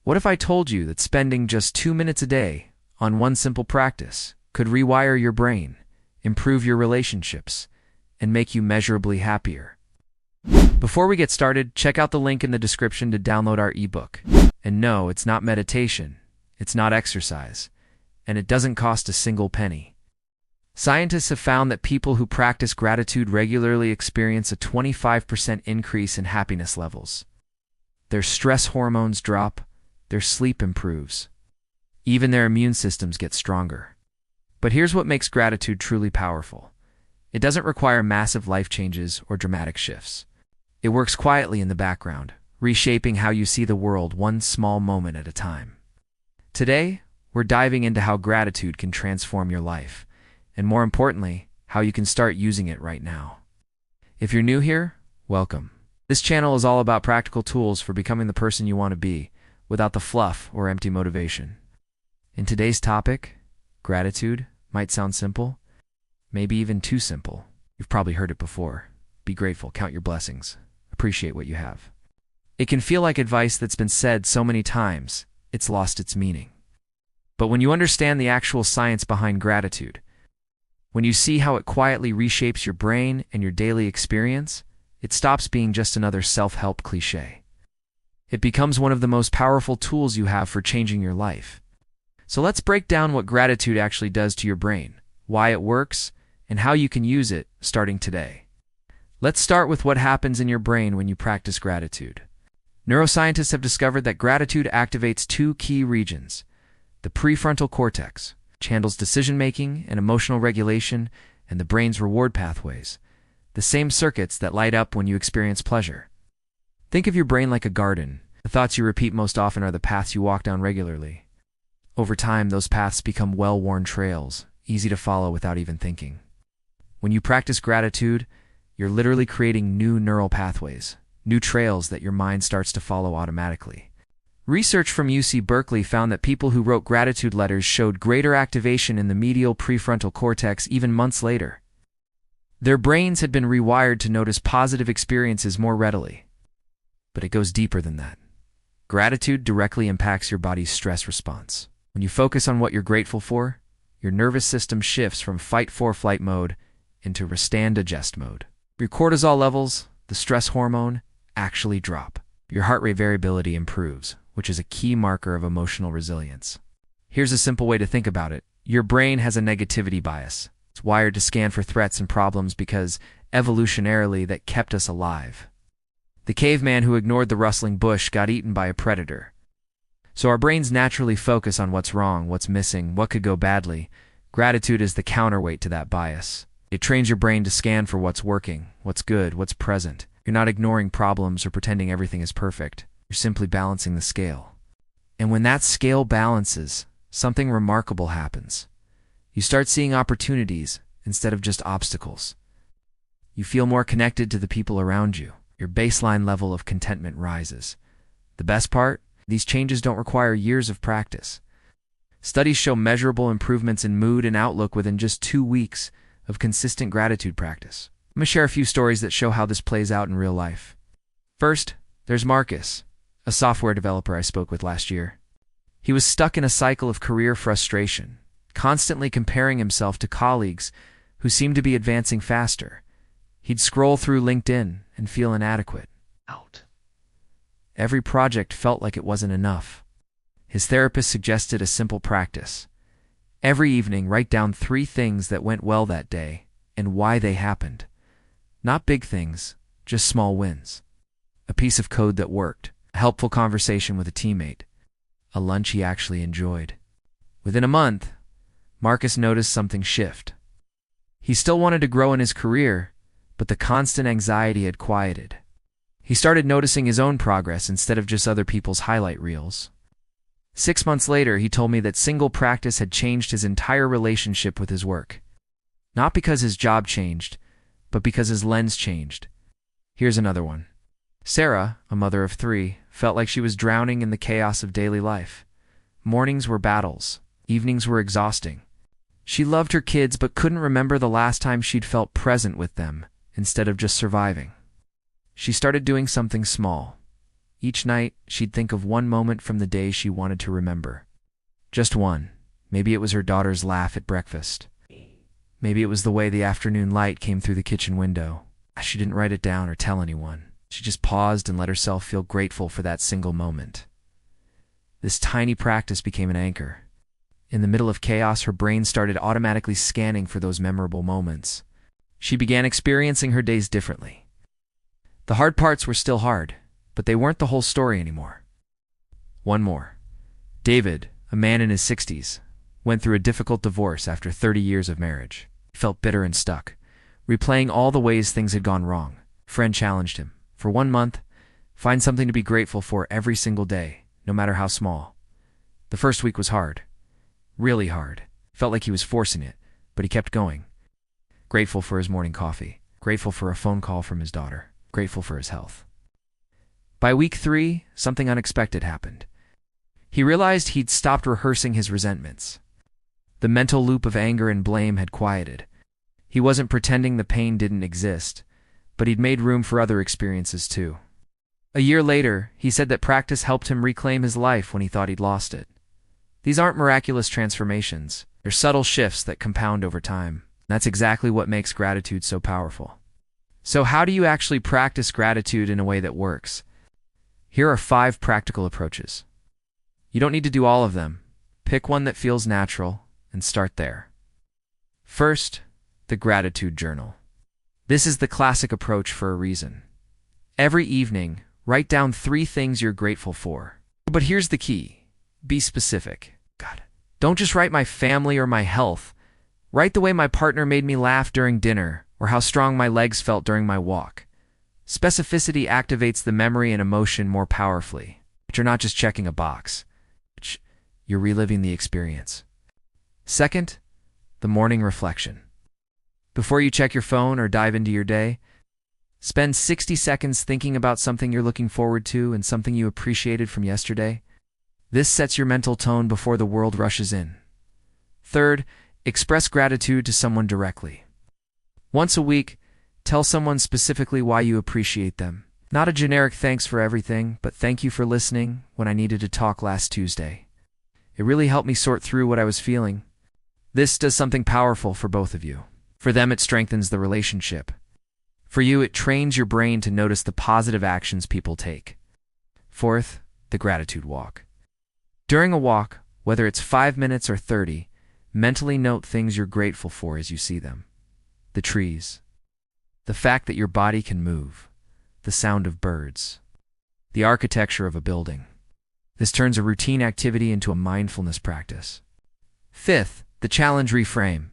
What if I told you that spending just 2 minutes a day on one simple practice could rewire your brain, improve your relationships, and make you measurably happier? Before we get started, check out the link in the description to download our ebook. And no, it's not meditation, it's not exercise, and it doesn't cost a single penny. Scientists have found that people who practice gratitude regularly experience a 25% increase in happiness levels. Their stress hormones drop, their sleep improves. Even their immune systems get stronger. But here's what makes gratitude truly powerful. It doesn't require massive life changes or dramatic shifts. It works quietly in the background, reshaping how you see the world one small moment at a time. Today, we're diving into how gratitude can transform your life, and more importantly, how you can start using it right now. If you're new here, welcome. This channel is all about practical tools for becoming the person you want to be, without the fluff or empty motivation. In today's topic, gratitude might sound simple, maybe even too simple. You've probably heard it before. Be grateful, count your blessings, appreciate what you have. It can feel like advice that's been said so many times, it's lost its meaning. But when you understand the actual science behind gratitude, when you see how it quietly reshapes your brain and your daily experience, it stops being just another self-help cliche. It becomes one of the most powerful tools you have for changing your life. So let's break down what gratitude actually does to your brain, why it works, and how you can use it starting today. Let's start with what happens in your brain when you practice gratitude. Neuroscientists have discovered that gratitude activates two key regions: the prefrontal cortex, which handles decision-making and emotional regulation, and the brain's reward pathways, the same circuits that light up when you experience pleasure. Think of your brain like a garden. The thoughts you repeat most often are the paths you walk down regularly. Over time, those paths become well-worn trails, easy to follow without even thinking. When you practice gratitude, you're literally creating new neural pathways, new trails that your mind starts to follow automatically. Research from UC Berkeley found that people who wrote gratitude letters showed greater activation in the medial prefrontal cortex even months later. Their brains had been rewired to notice positive experiences more readily. But it goes deeper than that. Gratitude directly impacts your body's stress response. When you focus on what you're grateful for, your nervous system shifts from fight-for-flight mode into rest-and-digest mode. Your cortisol levels, the stress hormone, actually drop. Your heart rate variability improves, which is a key marker of emotional resilience. Here's a simple way to think about it. Your brain has a negativity bias. It's wired to scan for threats and problems because, evolutionarily, that kept us alive. The caveman who ignored the rustling bush got eaten by a predator. So our brains naturally focus on what's wrong, what's missing, what could go badly. Gratitude is the counterweight to that bias. It trains your brain to scan for what's working, what's good, what's present. You're not ignoring problems or pretending everything is perfect. You're simply balancing the scale. And when that scale balances, something remarkable happens. You start seeing opportunities instead of just obstacles. You feel more connected to the people around you. Your baseline level of contentment rises. The best part? These changes don't require years of practice. Studies show measurable improvements in mood and outlook within just 2 weeks of consistent gratitude practice. I'm going to share a few stories that show how this plays out in real life. First, there's Marcus, a software developer I spoke with last year. He was stuck in a cycle of career frustration, constantly comparing himself to colleagues who seemed to be advancing faster. He'd scroll through LinkedIn and feel inadequate. Every project felt like it wasn't enough. His therapist suggested a simple practice. Every evening, write down 3 things that went well that day and why they happened. Not big things, just small wins. A piece of code that worked, a helpful conversation with a teammate, a lunch he actually enjoyed. Within a month, Marcus noticed something shift. He still wanted to grow in his career, but the constant anxiety had quieted. He started noticing his own progress instead of just other people's highlight reels. 6 months later, he told me that single practice had changed his entire relationship with his work. Not because his job changed, but because his lens changed. Here's another one. Sarah, a mother of 3, felt like she was drowning in the chaos of daily life. Mornings were battles. Evenings were exhausting. She loved her kids but couldn't remember the last time she'd felt present with them instead of just surviving. She started doing something small. Each night, she'd think of one moment from the day she wanted to remember. Just one. Maybe it was her daughter's laugh at breakfast. Maybe it was the way the afternoon light came through the kitchen window. She didn't write it down or tell anyone. She just paused and let herself feel grateful for that single moment. This tiny practice became an anchor. In the middle of chaos, her brain started automatically scanning for those memorable moments. She began experiencing her days differently. The hard parts were still hard, but they weren't the whole story anymore. One more. David, a man in his 60s, went through a difficult divorce after 30 years of marriage. He felt bitter and stuck, replaying all the ways things had gone wrong. A friend challenged him. For 1 month, find something to be grateful for every single day, no matter how small. The first week was hard. Really hard. Felt like he was forcing it, but he kept going. Grateful for his morning coffee. Grateful for a phone call from his daughter. Grateful for his health. By week 3, something unexpected happened. He realized he'd stopped rehearsing his resentments. The mental loop of anger and blame had quieted. He wasn't pretending the pain didn't exist, but he'd made room for other experiences too. A year later, he said that practice helped him reclaim his life when he thought he'd lost it. These aren't miraculous transformations. They're subtle shifts that compound over time. That's exactly what makes gratitude so powerful. So how do you actually practice gratitude in a way that works? Here are 5 practical approaches. You don't need to do all of them. Pick one that feels natural and start there. First, the gratitude journal. This is the classic approach for a reason. Every evening, write down 3 things you're grateful for. But here's the key. Be specific. Don't just write my family or my health. Write the way my partner made me laugh during dinner or how strong my legs felt during my walk. Specificity activates the memory and emotion more powerfully. But you're not just checking a box. You're reliving the experience. Second, the morning reflection. Before you check your phone or dive into your day, spend 60 seconds thinking about something you're looking forward to and something you appreciated from yesterday. This sets your mental tone before the world rushes in. Third, express gratitude to someone directly. Once a week, tell someone specifically why you appreciate them. Not a generic thanks for everything, but thank you for listening when I needed to talk last Tuesday. It really helped me sort through what I was feeling. This does something powerful for both of you. For them, it strengthens the relationship. For you, it trains your brain to notice the positive actions people take. Fourth, the gratitude walk. During a walk, whether it's 5 minutes or 30, mentally note things you're grateful for as you see them. The trees. The fact that your body can move. The sound of birds. The architecture of a building. This turns a routine activity into a mindfulness practice. Fifth, the challenge reframe.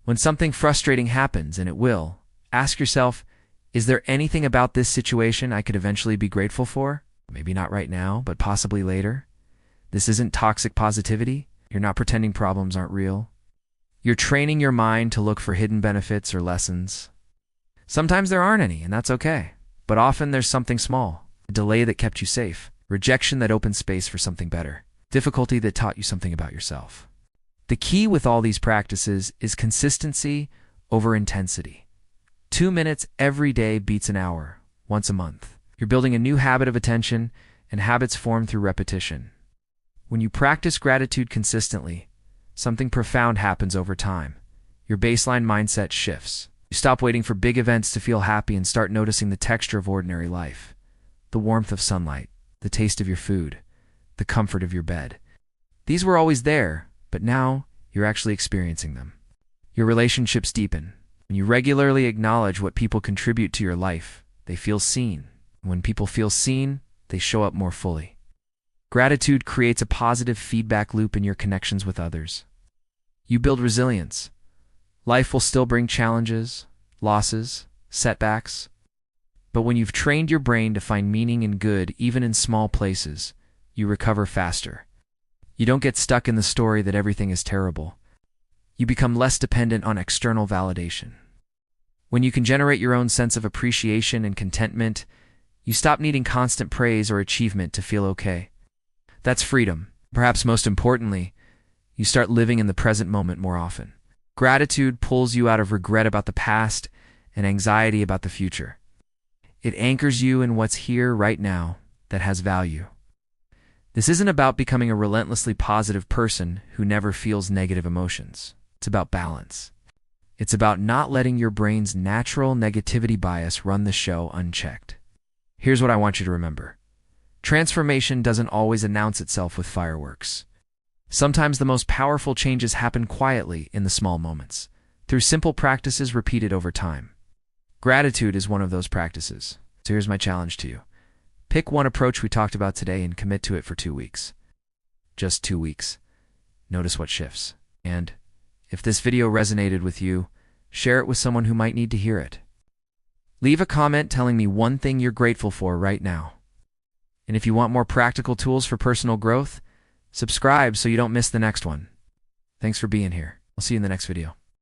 When something frustrating happens, and it will, ask yourself, is there anything about this situation I could eventually be grateful for? Maybe not right now, but possibly later. This isn't toxic positivity. You're not pretending problems aren't real. You're training your mind to look for hidden benefits or lessons. Sometimes there aren't any, and that's okay. But often there's something small, a delay that kept you safe, rejection that opened space for something better, difficulty that taught you something about yourself. The key with all these practices is consistency over intensity. 2 minutes every day beats an hour, once a month. You're building a new habit of attention, and habits form through repetition. When you practice gratitude consistently, something profound happens over time. Your baseline mindset shifts. You stop waiting for big events to feel happy and start noticing the texture of ordinary life. The warmth of sunlight, the taste of your food, the comfort of your bed. These were always there, but now you're actually experiencing them. Your relationships deepen. When you regularly acknowledge what people contribute to your life, they feel seen. When people feel seen, they show up more fully. Gratitude creates a positive feedback loop in your connections with others. You build resilience. Life will still bring challenges, losses, setbacks. But when you've trained your brain to find meaning and good even in small places, you recover faster. You don't get stuck in the story that everything is terrible. You become less dependent on external validation. When you can generate your own sense of appreciation and contentment, you stop needing constant praise or achievement to feel okay. That's freedom. Perhaps most importantly, you start living in the present moment more often. Gratitude pulls you out of regret about the past and anxiety about the future. It anchors you in what's here right now, that has value. This isn't about becoming a relentlessly positive person who never feels negative emotions. It's about balance. It's about not letting your brain's natural negativity bias run the show unchecked. Here's what I want you to remember. Transformation doesn't always announce itself with fireworks. Sometimes the most powerful changes happen quietly in the small moments, through simple practices repeated over time. Gratitude is one of those practices. So here's my challenge to you. Pick one approach we talked about today and commit to it for 2 weeks. Just 2 weeks. Notice what shifts. And if this video resonated with you, share it with someone who might need to hear it. Leave a comment telling me one thing you're grateful for right now. And if you want more practical tools for personal growth, subscribe so you don't miss the next one. Thanks for being here. I'll see you in the next video.